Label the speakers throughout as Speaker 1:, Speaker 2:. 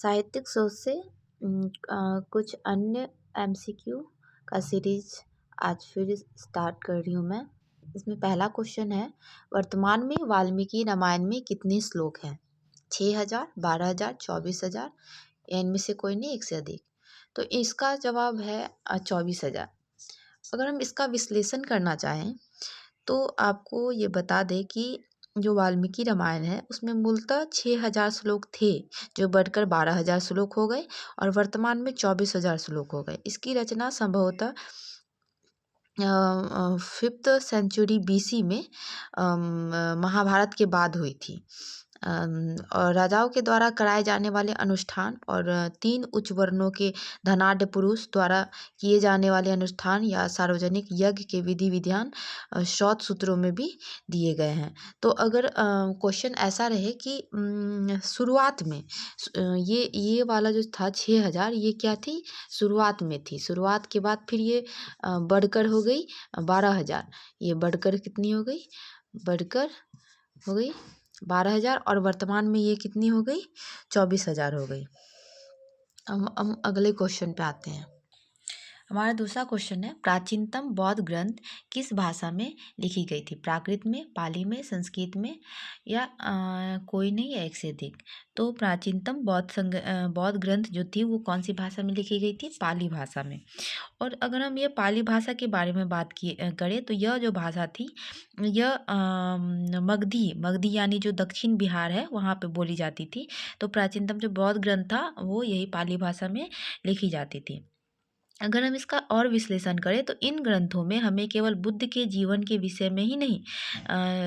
Speaker 1: साहित्यिक सोच से कुछ अन्य एमसीक्यू का सीरीज आज फिर स्टार्ट कर रही हूँ मैं। इसमें पहला क्वेश्चन है, वर्तमान में वाल्मीकि रामायण में कितने श्लोक हैं? 6,000, 12,000, 24,000 या इनमें से कोई नहीं, एक से अधिक। तो इसका जवाब है 24,000। अगर हम इसका विश्लेषण करना चाहें तो आपको ये बता दें कि जो वाल्मीकि रामायण है उसमें मूलतः 6,000 श्लोक थे, जो बढ़कर 12,000 श्लोक हो गए और वर्तमान में 24,000 श्लोक हो गए। इसकी रचना संभवतः 5th सेंचुरी बीसी में महाभारत के बाद हुई थी। और राजाओं के द्वारा कराए जाने वाले अनुष्ठान और 3 उच्च वर्णों के धनाढ्य पुरुष द्वारा किए जाने वाले अनुष्ठान या सार्वजनिक यज्ञ के विधि विधान श्रौत सूत्रों में भी दिए गए हैं। तो अगर क्वेश्चन ऐसा रहे कि शुरुआत में ये वाला जो था 6,000, ये क्या थी? शुरुआत में थी। शुरुआत के बाद फिर ये बढ़कर हो गई 12,000। ये बढ़कर कितनी हो गई? बढ़कर हो गई 12,000 और वर्तमान में ये कितनी हो गई? 24,000 हो गई। हम अगले क्वेश्चन पे आते हैं। हमारा दूसरा क्वेश्चन है, प्राचीनतम बौद्ध ग्रंथ किस भाषा में लिखी गई थी? प्राकृत में, पाली में, संस्कृत में या कोई नहीं या एक से अधिक। तो प्राचीनतम बौद्ध ग्रंथ जो थी वो कौन सी भाषा में लिखी गई थी? पाली भाषा में। और अगर हम ये पाली भाषा के बारे में बात करें तो यह जो भाषा थी यह मगधी यानी जो दक्षिण बिहार है वहाँ पे बोली जाती थी। तो प्राचीनतम जो बौद्ध ग्रंथ था वो यही पाली भाषा में लिखी जाती थी। अगर हम इसका और विश्लेषण करें तो इन ग्रंथों में हमें केवल बुद्ध के जीवन के विषय में ही नहीं,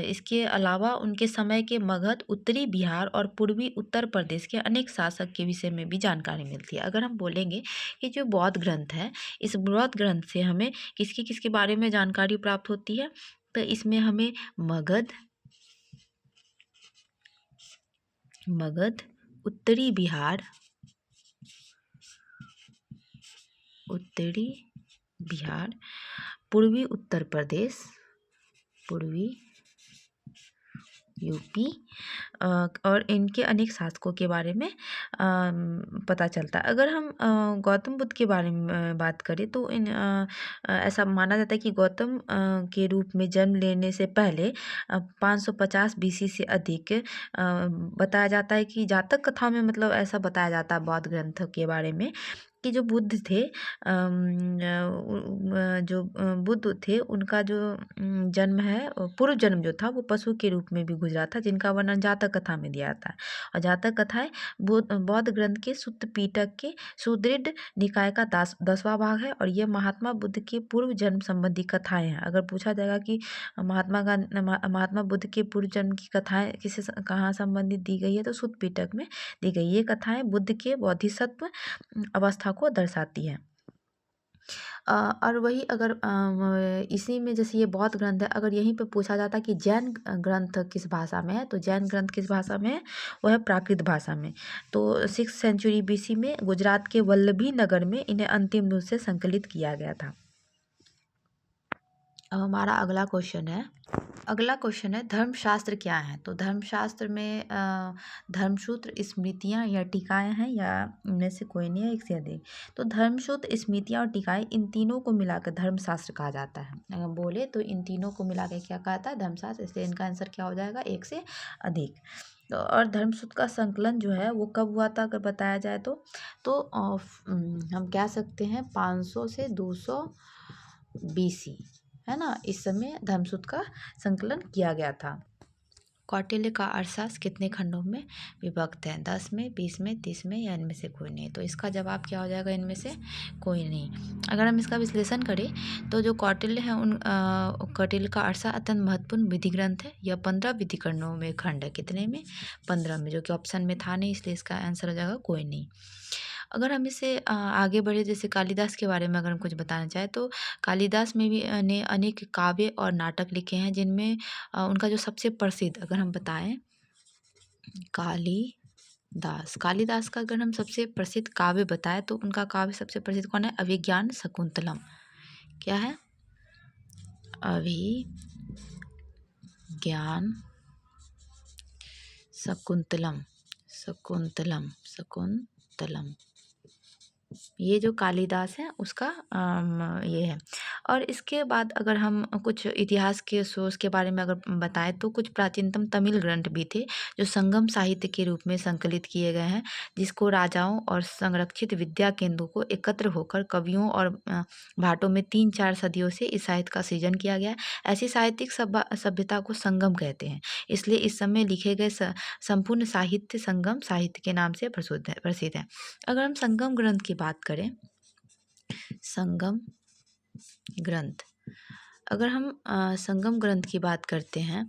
Speaker 1: इसके अलावा उनके समय के मगध, उत्तरी बिहार और पूर्वी उत्तर प्रदेश के अनेक शासक के विषय में भी जानकारी मिलती है। अगर हम बोलेंगे कि जो बौद्ध ग्रंथ है, इस बौद्ध ग्रंथ से हमें किसके बारे में जानकारी प्राप्त होती है? तो इसमें हमें मगध, उत्तरी बिहार, पूर्वी उत्तर प्रदेश, पूर्वी यूपी और इनके अनेक शासकों के बारे में पता चलता है। अगर हम गौतम बुद्ध के बारे में बात करें तो ऐसा माना जाता है कि गौतम के रूप में जन्म लेने से पहले 550 बीसी से अधिक बताया जाता है कि जातक कथा में, मतलब ऐसा बताया जाता है बौद्ध ग्रंथ के बारे में कि जो बुद्ध थे, बुद्ध थे उनका जो जन्म है, पूर्व जन्म जो था वो पशु के रूप में भी गुजरा था, जिनका वर्णन जातक कथा में दिया था। और जातक कथाएं बौद्ध ग्रंथ के सुत्त पिटक के सुदृढ़ निकाय का 10वां भाग है और ये महात्मा बुद्ध के पूर्व जन्म संबंधी कथाएं हैं। अगर पूछा जाएगा कि महात्मा बुद्ध के पूर्व जन्म की कथाएं कहाँ संबंधित दी गई है, तो सुत्त पिटक में दी गई। ये कथाएं बुद्ध के बोधिसत्व अवस्था को दर्शाती है। और वही अगर इसी में जैसे ये बौद्ध ग्रंथ है, अगर यहीं पे पूछा जाता कि जैन ग्रंथ किस भाषा में है, तो जैन ग्रंथ किस भाषा में है? वह है प्राकृत भाषा में। तो 6th सेंचुरी बीसी में गुजरात के वल्लभी नगर में इन्हें अंतिम रूप से संकलित किया गया था। अब हमारा अगला क्वेश्चन है, धर्मशास्त्र क्या है? तो धर्मशास्त्र में धर्मसूत्र, स्मृतियाँ या टीकाएँ हैं या इनमें से कोई नहीं है, एक से अधिक। तो धर्मसूत्र, स्मृतियाँ और टीकाएँ, इन तीनों को मिलाकर धर्मशास्त्र कहा जाता है। अगर बोले तो इन तीनों को मिला के क्या कहता है? धर्मशास्त्र। इसलिए इनका आंसर क्या हो जाएगा? एक से अधिक। तो और धर्मसूत्र का संकलन जो है वो कब हुआ था अगर बताया जाए तो हम कह सकते हैं 500 से 200 बीसी, है ना? इस समय धर्मसूत्र का संकलन किया गया था। कौटिल्य का अर्थशास्त्र कितने खंडों में विभक्त है? 10 में, 20 में, 30 में या इनमें से कोई नहीं। तो इसका जवाब क्या हो जाएगा? इनमें से कोई नहीं। अगर हम इसका विश्लेषण करें तो जो कौटिल्य है कौटिल्य का अर्थशास्त्र अत्यंत महत्वपूर्ण विधि ग्रंथ है। यह 15 विधि खंडों में खंड है। कितने में? 15 में, जो कि ऑप्शन में था नहीं, इसलिए इसका आंसर हो जाएगा कोई नहीं। अगर हम इसे आगे बढ़े, जैसे कालिदास के बारे में अगर हम कुछ बताना चाहें तो कालिदास में भी ने अनेक काव्य और नाटक लिखे हैं, जिनमें उनका जो सबसे प्रसिद्ध अगर हम बताएं, कालिदास का अगर हम सबसे प्रसिद्ध काव्य बताएं तो उनका काव्य सबसे प्रसिद्ध कौन है? अभिज्ञान शकुंतलम। क्या है? अभिज्ञान शकुंतलम। मरुस्थलम, ये जो कालिदास है उसका ये है। और इसके बाद अगर हम कुछ इतिहास के सोर्स के बारे में अगर बताएं तो कुछ प्राचीनतम तमिल ग्रंथ भी थे जो संगम साहित्य के रूप में संकलित किए गए हैं, जिसको राजाओं और संरक्षित विद्या केंद्रों को एकत्र होकर कवियों और भाटों में 3-4 सदियों से इस साहित्य का सृजन किया गया है। ऐसी साहित्यिक सभ्यता को संगम कहते हैं, इसलिए इस समय लिखे गए संपूर्ण साहित्य संगम साहित्य के नाम से प्रसिद्ध है। अगर हम संगम ग्रंथ की बात करें, संगम ग्रंथ, अगर हम संगम ग्रंथ की बात करते हैं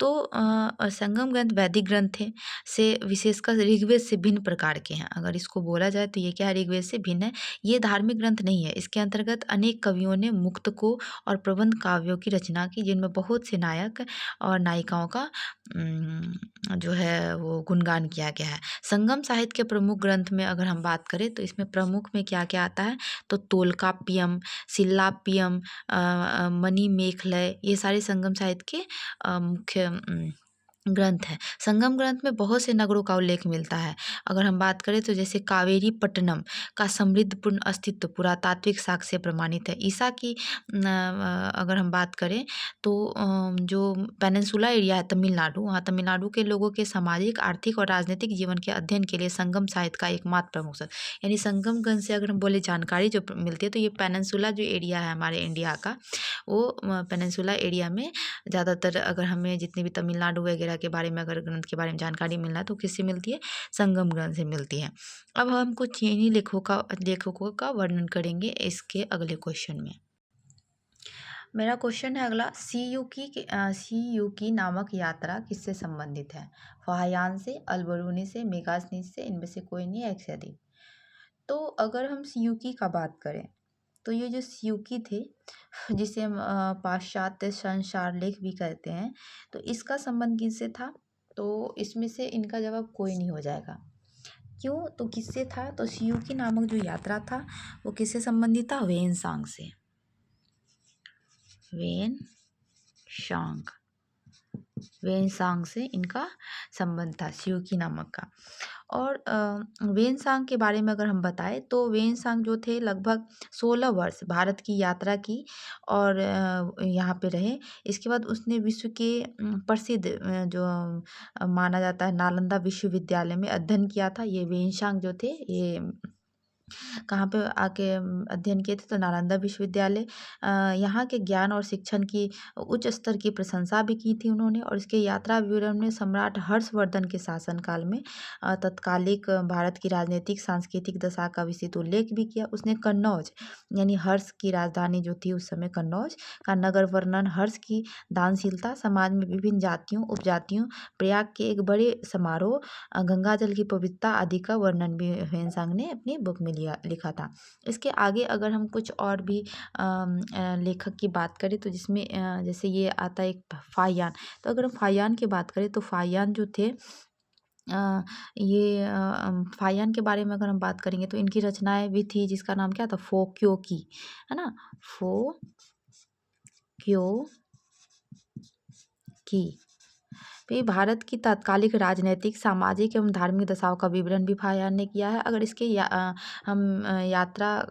Speaker 1: तो संगम ग्रंथ वैदिक ग्रंथ थे से विशेषकर ऋग्वेद से भिन्न प्रकार के हैं। अगर इसको बोला जाए तो ये क्या है, ऋग्वेद से भिन्न है। ये धार्मिक ग्रंथ नहीं है। इसके अंतर्गत अनेक कवियों ने मुक्तकों और प्रबंध काव्यों की रचना की, जिनमें बहुत से नायक और नायिकाओं का जो है वो गुणगान किया गया है। संगम साहित्य के प्रमुख ग्रंथ में अगर हम बात करें तो इसमें प्रमुख में क्या क्या आता है, तो तोलकाप्पियम, सिल्लाप्पियम, मणिमेखलय, ये सारे संगम साहित्य के मुख्य ग्रंथ है। संगम ग्रंथ में बहुत से नगरों का उल्लेख मिलता है। अगर हम बात करें तो जैसे कावेरी पट्टनम का समृद्धपूर्ण अस्तित्व पुरातात्विक साक्ष्य से प्रमाणित है। ईसा की अगर हम बात करें तो जो पेनिनसुला एरिया है तमिलनाडु, वहाँ तमिलनाडु के लोगों के सामाजिक, आर्थिक और राजनीतिक जीवन के अध्ययन के लिए संगम साहित्य का एकमात्र प्रमुख स्रोत, यानी संगम ग्रंथ से अगर हम बोले जानकारी जो मिलती है तो ये पेनिनसुला जो एरिया है हमारे इंडिया का, वो पेनिनसुला एरिया में ज़्यादातर अगर हमें जितने भी तमिलनाडु वगैरह के बारे में अगर ग्रंथ के बारे में जानकारी मिलना है तो किससे मिलती है, संगम ग्रंथ से मिलती है। अब हम कुछ चीनी लेखकों का वर्णन करेंगे इसके अगले क्वेश्चन में। मेरा क्वेश्चन है अगला, सीयूकी नामक यात्रा किससे संबंधित है? फाहियान से, अलबरूनी से, मेगासनीस से, इनमें से कोई नहीं, एक से अधिक। तो अगर हम सीयूकी का बात करें तो ये जो सीयूकी थे, जिसे हम पाश्चात्य संसार लेख भी कहते हैं, तो इसका संबंध किससे था? तो इसमें से इनका जवाब कोई नहीं हो जाएगा। क्यों? तो किससे था? तो सीयूकी नामक जो यात्रा था वो किससे संबंधित था? वेनसांग से। वेनसांग से इनका संबंध था, सीयूकी नामक का। और वेनसांग के बारे में अगर हम बताएं तो वेनसांग जो थे लगभग 16 वर्ष भारत की यात्रा की और यहाँ पे रहे। इसके बाद उसने विश्व के प्रसिद्ध जो माना जाता है नालंदा विश्वविद्यालय में अध्ययन किया था। ये वेनसांग जो थे ये कहाँ पे आके अध्ययन किए थे? तो नालंदा विश्वविद्यालय। यहाँ के ज्ञान और शिक्षण की उच्च स्तर की प्रशंसा भी की थी उन्होंने। और इसके यात्रा विवरण में सम्राट हर्षवर्धन के शासनकाल में तत्कालिक भारत की राजनीतिक सांस्कृतिक दशा का विस्तृत उल्लेख भी किया। उसने कन्नौज, यानी हर्ष की राजधानी जो थी उस समय कन्नौज का नगर वर्णन, हर्ष की दानशीलता, समाज में विभिन्न जातियों उपजातियों, प्रयाग के एक बड़े समारोह, गंगा जल की पवित्रता आदि का वर्णन भी ह्वेनसांग ने अपनी बुक में लिखा था। इसके आगे अगर हम कुछ और भी लेखक की बात करें तो जिसमें जैसे ये आता है एक फाहियान। तो अगर हम फाहियान की बात करें तो फाहियान जो थे ये फाहियान के बारे में अगर हम बात करेंगे तो इनकी रचनाएं भी थी जिसका नाम क्या था? फोक्यो की, है ना, फोक्यो की। तो ये भारत की तात्कालिक राजनैतिक, सामाजिक एवं धार्मिक दशाओं का विवरण भी फाहियान ने किया है। अगर इसके हम यात्रा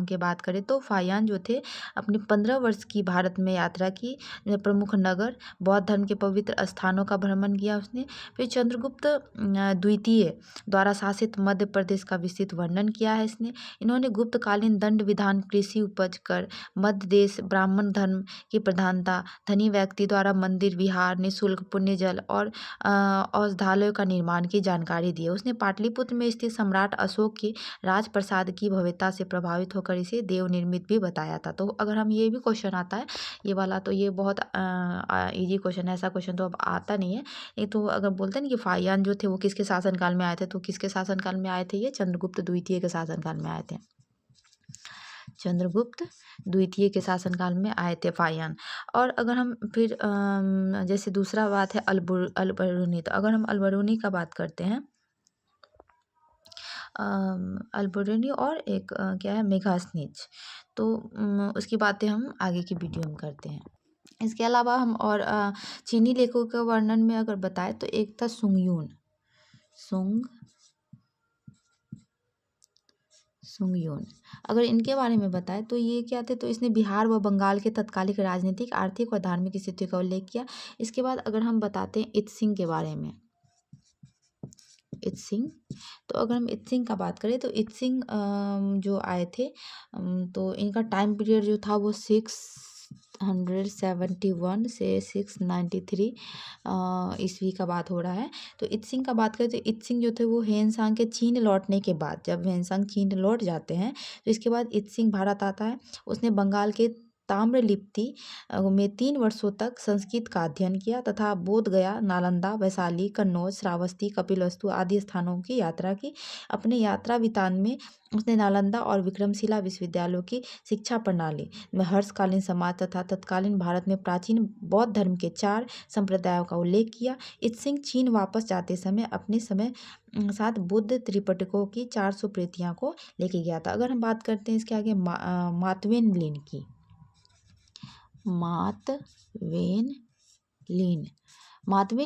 Speaker 1: के बात करें तो फाहियान जो थे अपने 15 वर्ष की भारत में यात्रा की, प्रमुख नगर, बौद्ध धर्म के पवित्र स्थानों का भ्रमण किया उसने। फिर चंद्रगुप्त द्वितीय द्वारा शासित मध्य प्रदेश का विस्तृत वर्णन किया है इसने। इन्होंने गुप्तकालीन दंड विधान, कृषि उपज कर, मध्य देश, ब्राह्मण धर्म की प्रधानता, धनी व्यक्ति द्वारा मंदिर, विहार, निःशुल्क पुण्य जल और औषधालयों का निर्माण की जानकारी दी है। उसने पाटलिपुत्र में स्थित सम्राट अशोक के राजप्रसाद की भव्यता से प्रभावित होकर इसे देव निर्मित भी बताया था। तो अगर हम ये भी क्वेश्चन आता है ये वाला, तो ये बहुत इजी क्वेश्चन है, ऐसा क्वेश्चन तो अब आता नहीं है। ये तो अगर बोलते हैं ना कि फाहियान जो थे वो किसके शासनकाल में आए थे, तो किसके शासनकाल में आए थे? ये चंद्रगुप्त द्वितीय के शासनकाल में आए थे। चंद्रगुप्त द्वितीय के शासनकाल में आए थे फाहियान। और अगर हम फिर जैसे दूसरा बात है अलबरूनी। तो अगर हम अलबरूनी का बात करते हैं, अलबरूनी और एक क्या है, मेगासनीच, तो उसकी बातें हम आगे की वीडियो में करते हैं। इसके अलावा हम और चीनी लेखकों के वर्णन में अगर बताएं तो एक था सुंगयून, सुंगयून। अगर इनके बारे में बताएं तो ये क्या थे, तो इसने बिहार व बंगाल के तत्कालिक राजनीतिक, आर्थिक और धार्मिक स्थिति का उल्लेख किया। इसके बाद अगर हम बताते हैं इत सिंह के बारे में, इत सिंह, तो अगर हम इत सिंह का बात करें तो इत सिंह जो आए थे, तो इनका टाइम पीरियड जो था वो 671 से 693 ईस्वी का बात हो रहा है। तो इत सिंह का बात करें तो इत सिंह जो थे वो हेनसांग के चीन लौटने के बाद, जब हेनसांग चीन लौट जाते हैं तो इसके बाद इत सिंह भारत आता है। उसने बंगाल के ताम्रलिप्ति में 3 वर्षों तक संस्कृत का अध्ययन किया तथा बोध गया, नालंदा, वैशाली, कन्नौज, श्रावस्ती, कपिलवस्तु आदि स्थानों की यात्रा की। अपने यात्रा वृत्तांत में उसने नालंदा और विक्रमशिला विश्वविद्यालयों की शिक्षा प्रणाली में हर्षकालीन समाज तथा तत्कालीन भारत में प्राचीन बौद्ध धर्म के 4 संप्रदायों का उल्लेख किया। इत सिंह चीन वापस जाते समय अपने समय साथ बुद्ध त्रिपिटकों की 400 प्रतियां को लेके गया था। अगर हम बात करते हैं इसके आगे मातवेन लिन की, मातवेन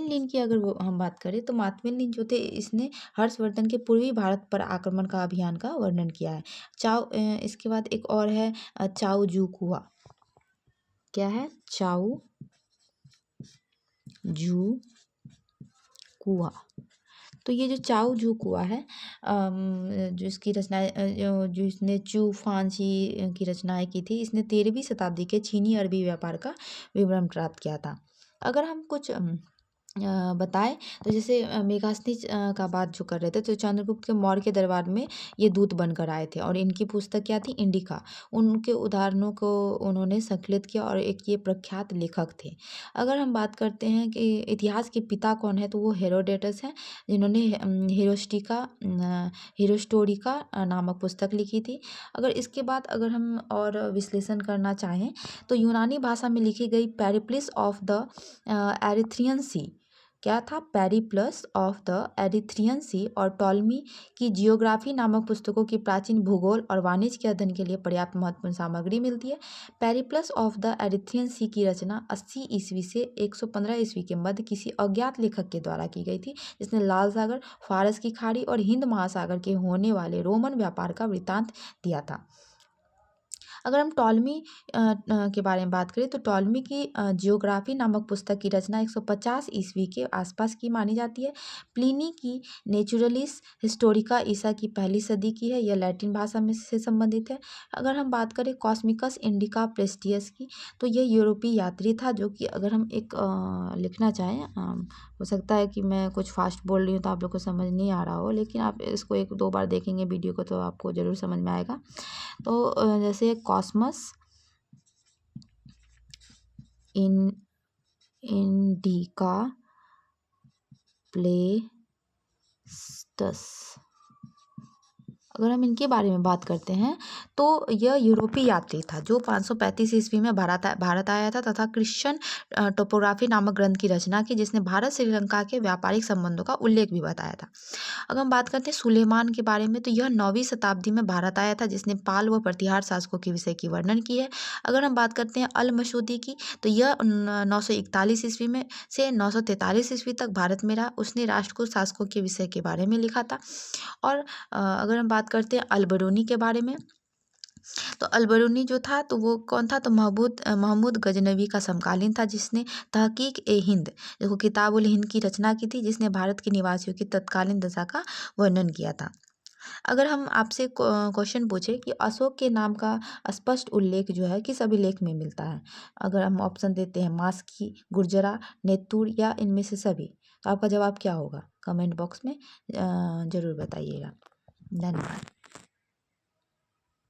Speaker 1: लिन की अगर हम बात करें तो मातवेन लिन जो थे इसने हर्षवर्धन के पूर्वी भारत पर आक्रमण का अभियान का वर्णन किया है। इसके बाद एक और है चाओ जू कुआ। क्या है? चाओ जू कुआ। तो ये जो चाओ जू कुआ है, जो इसकी रचनाएं जो इसने चू फांसी की रचनाएं की थी, इसने 13वीं शताब्दी के चीनी अरबी व्यापार का विवरण प्राप्त किया था। अगर हम कुछ बताएं तो जैसे मेगास्थनीज का बात जो कर रहे थे, तो चंद्रगुप्त के मौर्य के दरबार में ये दूत बनकर आए थे और इनकी पुस्तक क्या थी? इंडिका। उनके उदाहरणों को उन्होंने संकलित किया और एक ये प्रख्यात लेखक थे। अगर हम बात करते हैं कि इतिहास के पिता कौन है, तो वो हेरोडेटस हैं, जिन्होंने हिरोस्टोरिका नामक पुस्तक लिखी थी। अगर इसके बाद अगर हम और विश्लेषण करना चाहें तो यूनानी भाषा में लिखी गई पेरिप्लस ऑफ द एरिथ्रियन सी, क्या था? पेरिप्लस ऑफ द एरिथ्रियन सी और टॉलमी की जियोग्राफी नामक पुस्तकों की प्राचीन भूगोल और वाणिज्य के अध्ययन के लिए पर्याप्त महत्वपूर्ण सामग्री मिलती है। पेरिप्लस ऑफ द एरिथ्रियन सी की रचना 80 ईस्वी से 115 ईस्वी के मध्य किसी अज्ञात लेखक के द्वारा की गई थी, जिसने लाल सागर, फारस की खाड़ी और हिंद महासागर के होने वाले रोमन व्यापार का वृत्तांत दिया था। अगर हम टॉलमी के बारे में बात करें तो टॉलमी की जियोग्राफी नामक पुस्तक की रचना 150 ईस्वी के आसपास की मानी जाती है। प्लिनी की नेचुरलिस हिस्टोरिका ईसा की पहली सदी की है, यह लैटिन भाषा में से संबंधित है। अगर हम बात करें कॉस्मिकस इंडिका प्रेस्टियस की, तो यह यूरोपीय यात्री था जो कि अगर हम एक लिखना चाहें, हो सकता है कि मैं कुछ फास्ट बोल रही हूँ तो आप लोग को समझ नहीं आ रहा हो, लेकिन आप इसको 1-2 बार देखेंगे वीडियो को तो आपको ज़रूर समझ में आएगा। तो जैसे कॉस्मस इंडिका प्लेस्टस, अगर हम इनके बारे में बात करते हैं तो यह यूरोपीय यात्री था जो 535 ईस्वी में भारत आया था तथा क्रिश्चियन टोपोग्राफी नामक ग्रंथ की रचना की, जिसने भारत श्रीलंका के व्यापारिक संबंधों का उल्लेख भी बताया था। अगर हम बात करते हैं सुलेमान के बारे में, तो यह 9वीं शताब्दी में भारत आया था, जिसने पाल व प्रतिहार शासकों के विषय की वर्णन की है। अगर हम बात करते हैं अल मसूदी की, तो यह 941 ईस्वी में से 943 ईस्वी तक भारत में रहा। उसने राष्ट्रकूट शासकों के विषय के बारे में लिखा था। और अगर हम बात करते हैं अल-बरूनी के बारे में, तो अल-बरूनी जो था तो वो कौन था? तो महमूद गजनवी का समकालीन था, जिसने तहकीक-ए-हिंद देखो किताब-उल-हिंद की रचना की थी, जिसने भारत के निवासियों की तत्कालीन दशा का वर्णन किया था। अगर हम आपसे क्वेश्चन पूछे कि अशोक के नाम का स्पष्ट उल्लेख जो है किस अभिलेख में मिलता है, अगर हम ऑप्शन देते हैं मास्की, गुर्जरा, नेत्तूर या इनमें से सभी, तो आपका जवाब क्या होगा? कमेंट बॉक्स में ज़रूर बताइएगा। धन्यवाद।